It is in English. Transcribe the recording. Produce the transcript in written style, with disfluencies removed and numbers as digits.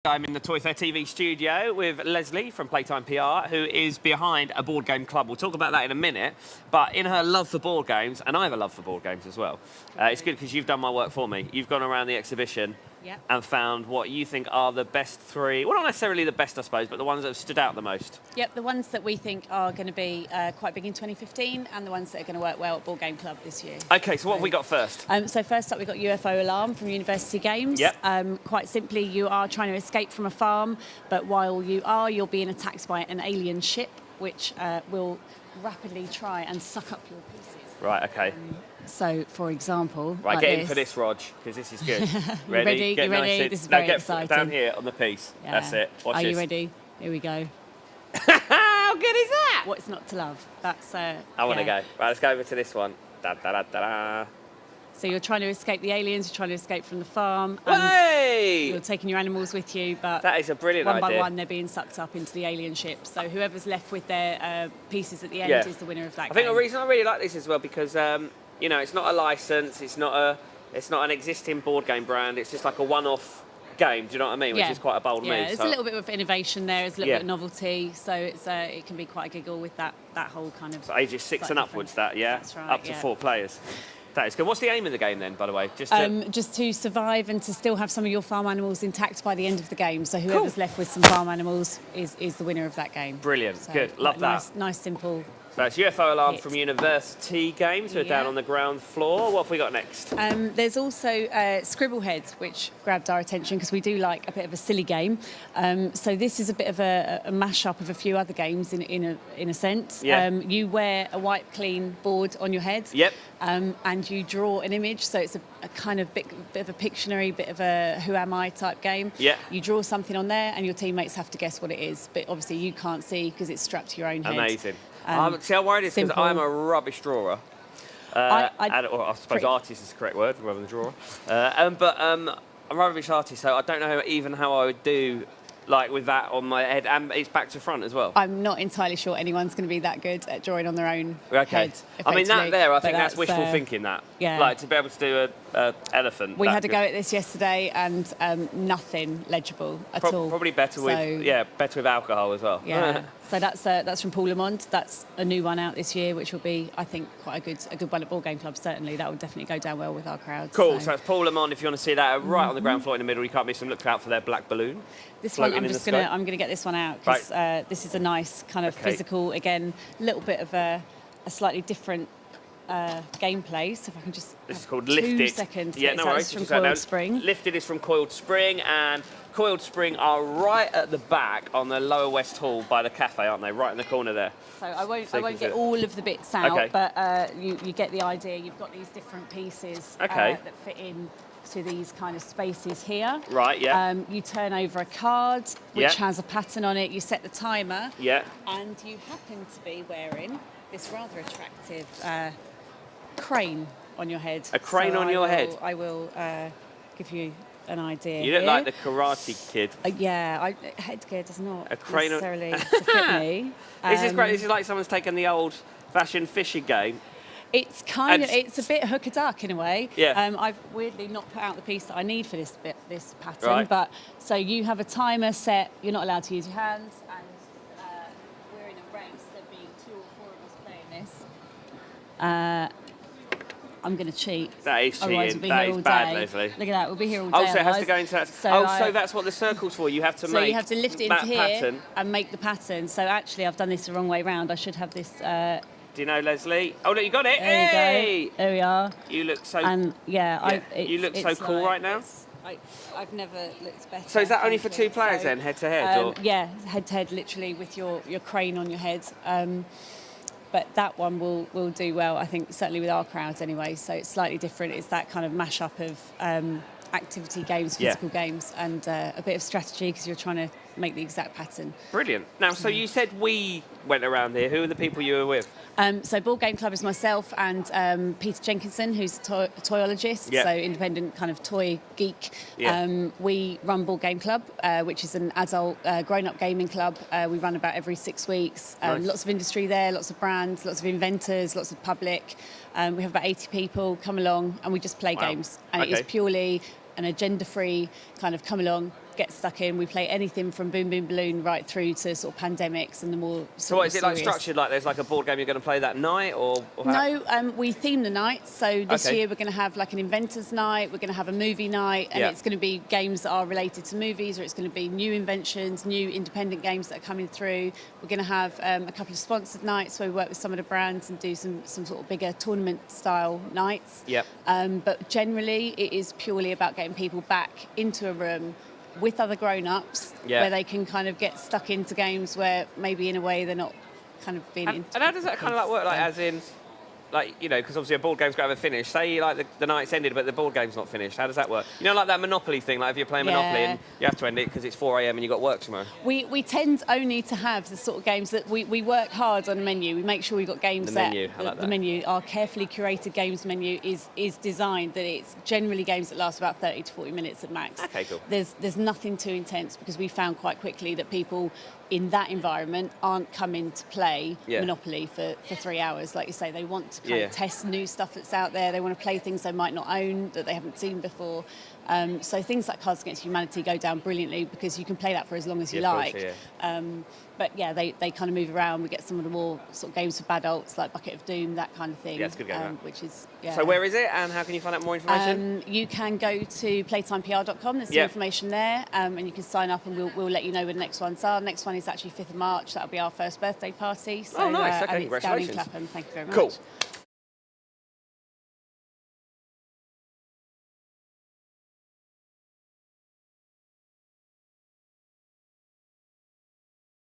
I'm in the Toy Fair TV studio with Leslie from Playtime PR, who is behind a board game club. We'll talk about that in a minute. But in her love for board games, and I have a love for board games as well, it's good because you've done my work for me. You've gone around the exhibition and found what you think are the best three, well, not necessarily the best, I suppose, but the ones that have stood out the most. Yep, the ones that we think are going to be quite big in 2015 and the ones that are going to work well at Board Game Club this year. OK, so what have we got first? So first up, we've got UFO Alarm from University Games. Yep. Quite simply, you are trying to escape from a farm, but while you're being attacked by an alien ship, which will rapidly try and suck up your pieces. Right, OK. So, for example, right, like get in for this, Rog, because this is good. Ready? Get You ready? nice This is very get exciting. Down here on the piece. Yeah. That's it. Watch Are this. you ready? Here we go. How good is that? What's not to love? That's. I want to go. Right, let's go over to this one. Da, da, da, da, da. So you're trying to escape the aliens. You're trying to escape from the farm. And Hey! you're taking your animals with you, but That is a brilliant one idea. by one they're being sucked up into the alien ship. So whoever's left with their pieces at the end Yeah. is the winner of that I think game. the reason I really like this as well because you know it's not a license, it's not an existing board game brand. It's just like a one-off game. Do you know what I mean? Which is quite a bold move. There's a little bit of innovation there. There's a little Yeah. bit of novelty. So it's it can be quite a giggle with that whole kind of. So ages 6 and slightly upwards. different. That yeah. That's right, Up to 4 players. That is good. What's the aim of the game then, by the way? Just to survive and to still have some of your farm animals intact by the end of the game. So whoever's left with some farm animals is the winner of that game. Brilliant. So Good. Love that. Nice, simple. So it's UFO Alarm hit. from University Games, who are down Yeah. on the ground floor. What have we got next? There's also Scribblehead, which grabbed our attention because we do like a bit of a silly game. So this is a bit of a mash-up of a few other games in a sense. Yeah. You wear a white clean board on your head. Yep. And you draw an image, so it's a kind of bit of a Pictionary, bit of a who am I type game. Yeah. You draw something on there and your teammates have to guess what it is, but obviously you can't see because it's strapped to your own head. Amazing. See how worried it is because simple. I'm a rubbish drawer. Or I suppose artist is the correct word rather than drawer. But I'm a rubbish artist, so I don't know even how I would do like with that on my head, and it's back to front as well. I'm not entirely sure anyone's going to be that good at drawing on their own head. I mean, that there, I think but that's wishful thinking, that. Yeah. Like, to be able to do an elephant. We had a go at this yesterday and nothing legible at all. Probably better with alcohol as well. Yeah. So that's from Paul Lamond. That's a new one out this year, which will be, I think, quite a good one at Board Game Club. Certainly, that will definitely go down well with our crowds. Cool. So it's Paul Lamond. If you want to see that, right on the ground floor in the middle, you can't miss them. Look out for their black balloon. This one, I'm gonna get this one out because this is a nice kind of physical, again, little bit of a slightly different gameplay. So if I can just this is called Lifted. 2 seconds. Yeah, no worries. From Coiled Spring. Lifted is from Coiled Spring, and Coiled Spring are right at the back on the Lower West Hall by the cafe, aren't they? Right in the corner there. So I won't get all of the bits out, but you get the idea. You've got these different pieces that fit in to these kind of spaces here. Right, yeah. You turn over a card which has a pattern on it. You set the timer. Yeah. And you happen to be wearing this rather attractive crane on your head. A crane on your head? I will give you an idea. You look here. like the Karate Kid. Headgear does not A crane necessarily fit me. This is great. This is like someone's taken the old-fashioned fishing game. It's it's a bit hook a duck in a way. Yeah. I've weirdly not put out the piece that I need for this pattern. Right. But so you have a timer set. You're not allowed to use your hands, and we're in a race. There'll be 2 or 4 of us playing this. I'm going to cheat. That is Otherwise cheating. we'll be That here is all bad, day. Leslie. Look at that. We'll be here all day. Oh, so it has to otherwise. go into that. So that's what the circle's for. You have to So you have to lift it that into here pattern. and make the pattern. So actually, I've done this the wrong way round. I should have this. Do you know, Leslie? Oh, look, you got it. There Hey! you go. There we are. You look so... And you look so cool right now. I've never looked better. So is that only for thank 2 you. players So, then, head to head? Or? Yeah, head to head, literally with your crane on your head. But that one will do well, I think, certainly with our crowds anyway. So it's slightly different. It's that kind of mashup of activity games, physical games, and a bit of strategy because you're trying to make the exact pattern. Brilliant. Now, so you said we went around here. Who are the people you were with? So Board Game Club is myself and Peter Jenkinson, who's a toyologist, so independent kind of toy geek. We run Board Game Club, which is an adult grown-up gaming club. We run about every 6 weeks. Lots of industry there, lots of brands, lots of inventors, lots of public. We have about 80 people come along and we just play games. And it is purely an agenda-free kind of come along, get stuck in. We play anything from Boom Boom Balloon right through to sort of pandemics and the more. So what is it like structured? Like there's like a board game you're going to play that night, or no? We theme the nights. So this Okay. year we're going to have like an inventors night. We're going to have a movie night, and Yeah. it's going to be games that are related to movies, or it's going to be new inventions, new independent games that are coming through. We're going to have a couple of sponsored nights where we work with some of the brands and do some sort of bigger tournament style nights. Yep. But generally, it is purely about getting people back into a room with other grown-ups Yeah. where they can kind of get stuck into games where maybe in a way they're not kind of being. And how does that kind of like work? Like as in, like, you know, because obviously a board game's got to have a finish. Say like the night's ended, but the board game's not finished. How does that work? You know, like that Monopoly thing. Like if you're playing Monopoly and you have to end it because it's 4 a.m. and you got work tomorrow. We tend only to have the sort of games that we work hard on the menu. We make sure we've got games The that menu, I like the that. menu, our carefully curated games menu is designed that it's generally games that last about 30 to 40 minutes at max. Okay, cool. There's nothing too intense because we found quite quickly that people in that environment aren't coming to play Yeah. Monopoly for 3 hours. Like you say, they want to kind Yeah. of test new stuff that's out there. They want to play things they might not own that they haven't seen before. So things like Cards Against Humanity go down brilliantly because you can play that for as long as you Yeah, of like. course, yeah. But yeah, they kind of move around. We get some of the more sort of games for adults like Bucket of Doom, that kind of thing. Yeah, it's a good game, that. Which is, yeah. So where is it, and how can you find out more information? You can go to playtimepr.com. There's Yeah. some information there, and you can sign up, and we'll let you know when the next ones are. Next one is actually 5th of March. That'll be our first birthday party. So, Oh, nice. Okay, and it's down in congratulations. Clapham. Thank you very much. Cool.